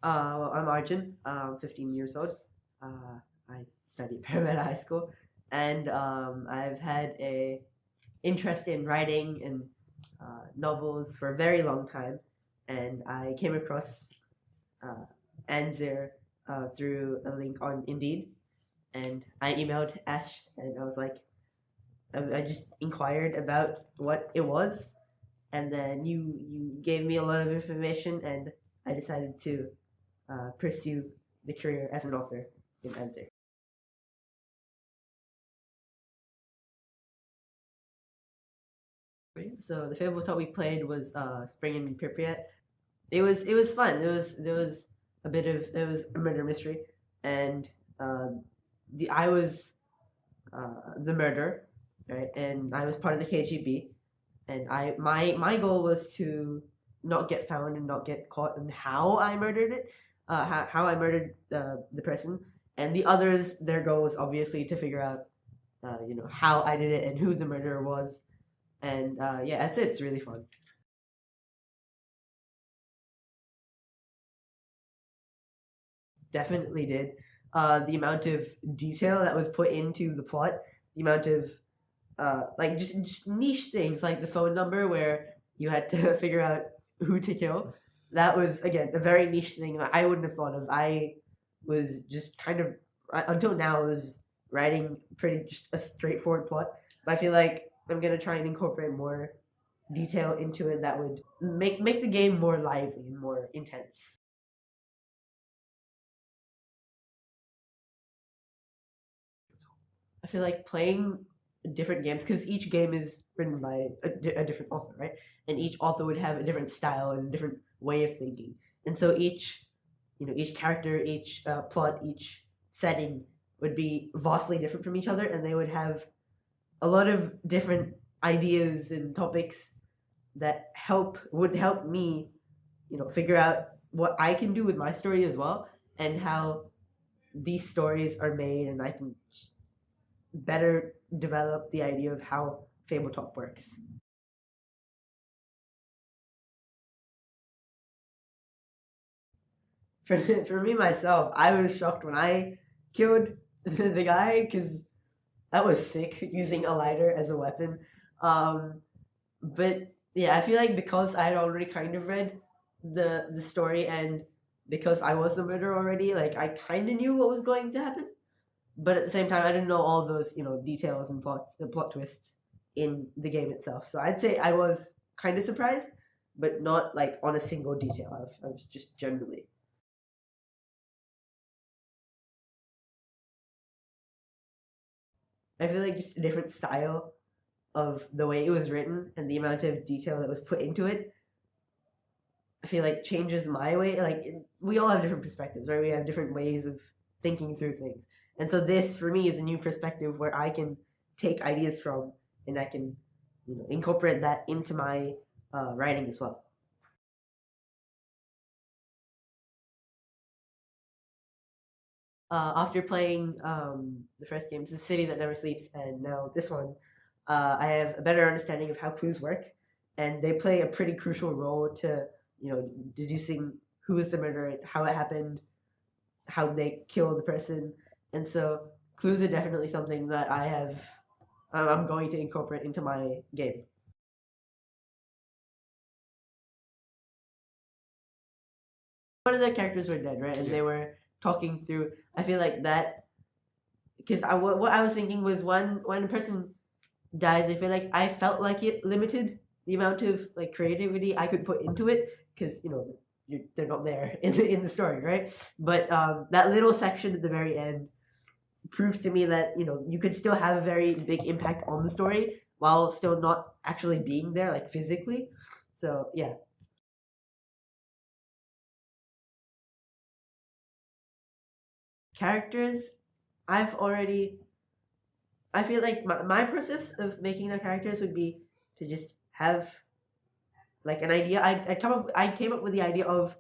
Well, I'm Arjun. I'm 15 years old. I study paramedic high school, and I've had a interest in writing and novels for a very long time. And I came across uh, Anzir through a link on Indeed, and I emailed Ash, and I was like, I just inquired about what it was, and then you gave me a lot of information, and I decided to pursue the career as an author in Anzir. So the Fabletop we played was Spring in Pripyat. It was fun. There was a bit of it was a murder mystery, and the I was the murderer, right? And I was part of the KGB, and my goal was to not get found and not get caught in how I murdered it, how I murdered the person, and the others their goal was obviously to figure out how I did it and who the murderer was, and yeah, that's it. It's really fun. Definitely did. The amount of detail that was put into the plot, the amount of like just niche things like the phone number where you had to figure out who to kill. That was again a very niche thing that I wouldn't have thought of. I was just kind of until now I was writing pretty just a straightforward plot. But I feel like I'm gonna try and incorporate more detail into it that would make the game more lively and more intense. I feel like playing different games because each game is written by a different author, right? And each author would have a different style and a different way of thinking, and so each character, each plot, each setting would be vastly different from each other, and they would have a lot of different ideas and topics that would help me, figure out what I can do with my story as well, and how these stories are made, and I can better develop the idea of how Fabletop works. For, for me myself, I was shocked when I killed the guy because that was sick using a lighter as a weapon. Um, but yeah, I feel like because I had already kind of read the story and because I was the murderer already, like I kind of knew what was going to happen. But at the same time, I didn't know all those details and plot twists in the game itself. So I'd say I was kind of surprised, but not like on a single detail. I was just generally. I feel like just a different style of the way it was written and the amount of detail that was put into it. I feel like changes my way. Like we all have different perspectives, right? We have different ways of thinking through things, and so this for me is a new perspective where I can take ideas from and I can incorporate that into my writing as well. After playing the first game, it's the city that never sleeps, and now this one, I have a better understanding of how clues work, and they play a pretty crucial role to deducing who is the murderer, how it happened, how they kill the person, and so clues are definitely something that I'm going to incorporate into my game. One of the characters were dead, right, and they were talking through. I feel like that because what I was thinking was when a person dies, I feel like I felt like it limited the amount of like creativity I could put into it because they're not there in the story, right? But that little section at the very end proved to me that you could still have a very big impact on the story while still not actually being there like physically. So yeah, characters. I've already. I feel like my process of making the characters would be to just have like an idea. I came up with the idea of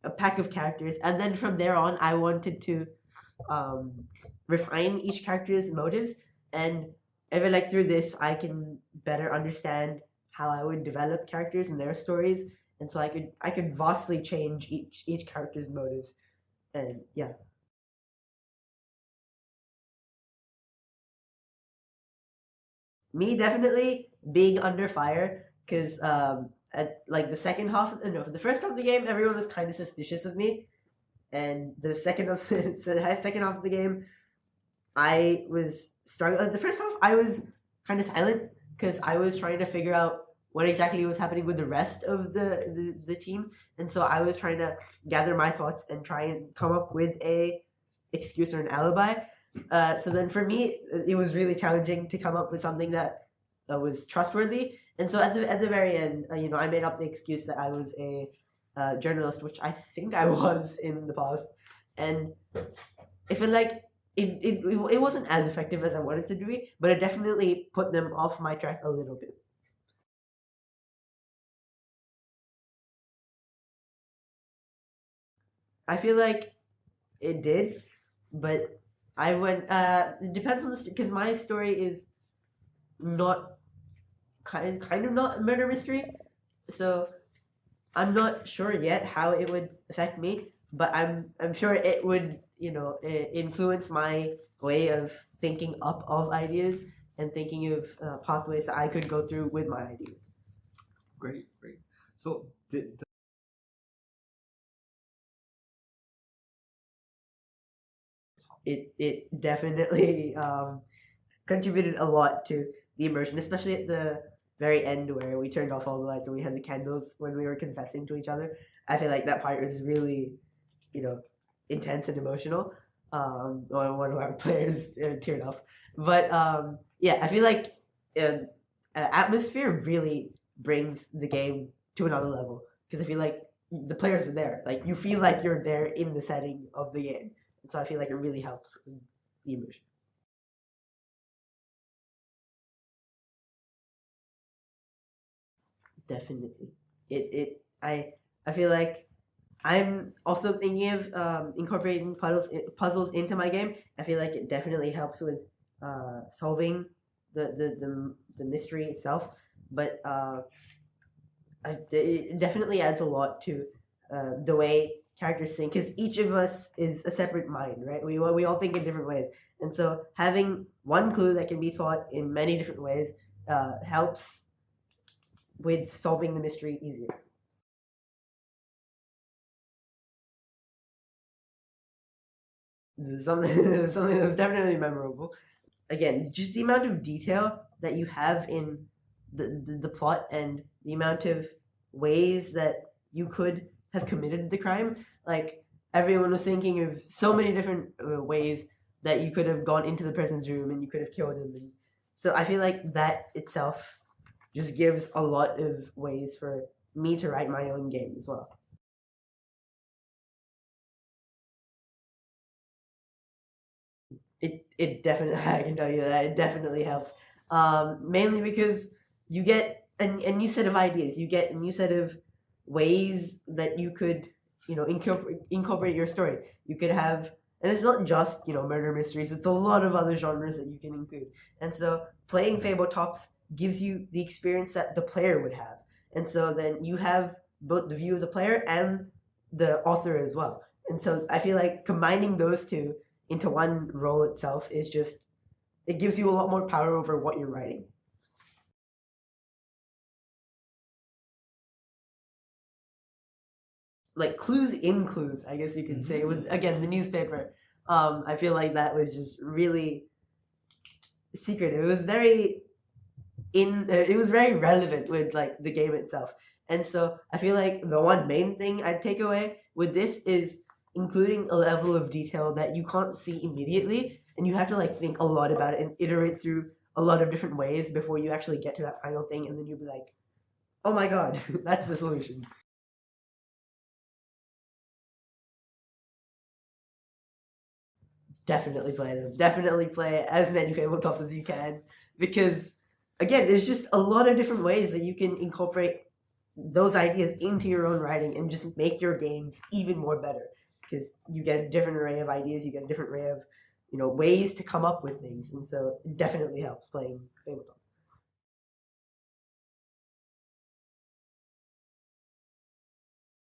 a pack of characters, and then from there on, I wanted to um, refine each character's motives, and I feel like through this, I can better understand how I would develop characters and their stories, and so I could vastly change each character's motives, and yeah. Me definitely being under fire because at like the second half, no, the first half of the game, everyone was kind of suspicious of me, and the second of the second half of the game, I was struggling. The first half, I was kind of silent because I was trying to figure out what exactly was happening with the rest of the team, and so I was trying to gather my thoughts and try and come up with a excuse or an alibi. So then for me, it was really challenging to come up with something that was trustworthy. And so at the very end, I made up the excuse that I was a journalist, which I think I was in the past, and I feel like it wasn't as effective as I wanted to be, but it definitely put them off my track a little bit. I feel like it did, but I went. It depends on the because my story is not kind of not a murder mystery, so I'm not sure yet how it would affect me. But I'm sure it would influence my way of thinking up of ideas and thinking of pathways that I could go through with my ideas. Great, great. So it definitely contributed a lot to the immersion, especially at the very end where we turned off all the lights and we had the candles when we were confessing to each other. I feel like that part was really, you know, intense and emotional. One of our players teared up, but yeah, I feel like um, atmosphere really brings the game to another level because I feel like the players are there. Like you feel like you're there in the setting of the game, and so I feel like it really helps with the immersion. Definitely, I feel like I'm also thinking of incorporating puzzles into my game. I feel like it definitely helps with solving the mystery itself, but it definitely adds a lot to the way characters think because each of us is a separate mind, right? We all think in different ways, and so having one clue that can be thought in many different ways helps with solving the mystery easier. Something something that's definitely memorable. Again, just the amount of detail that you have in the plot and the amount of ways that you could have committed the crime. Like everyone was thinking of so many different ways that you could have gone into the person's room and you could have killed him. And so I feel like that itself just gives a lot of ways for me to write my own game as well. It definitely I can tell you that it definitely helps. Mainly because you get a new set of ideas. You get a new set of ways that you could incorporate your story. You could have, and it's not just murder mysteries. It's a lot of other genres that you can include. And so playing Fabletops gives you the experience that the player would have. And so then you have both the view of the player and the author as well. And so I feel like combining those two into one role itself is just it gives you a lot more power over what you're writing. Like clues in clues, I guess you could say. With again the newspaper, I feel like that was just really secret. It was very it was very relevant with like the game itself, and so I feel like the one main thing I'd take away with this is including a level of detail that you can't see immediately, and you have to like think a lot about it and iterate through a lot of different ways before you actually get to that final thing, and then you'll be like, oh my god, that's the solution. Definitely play them. Definitely play as many Fabletops as you can because, again, there's just a lot of different ways that you can incorporate those ideas into your own writing and just make your games even more better because you get a different array of ideas, you get a different array of ways to come up with things, and so it definitely helps playing Fabletop.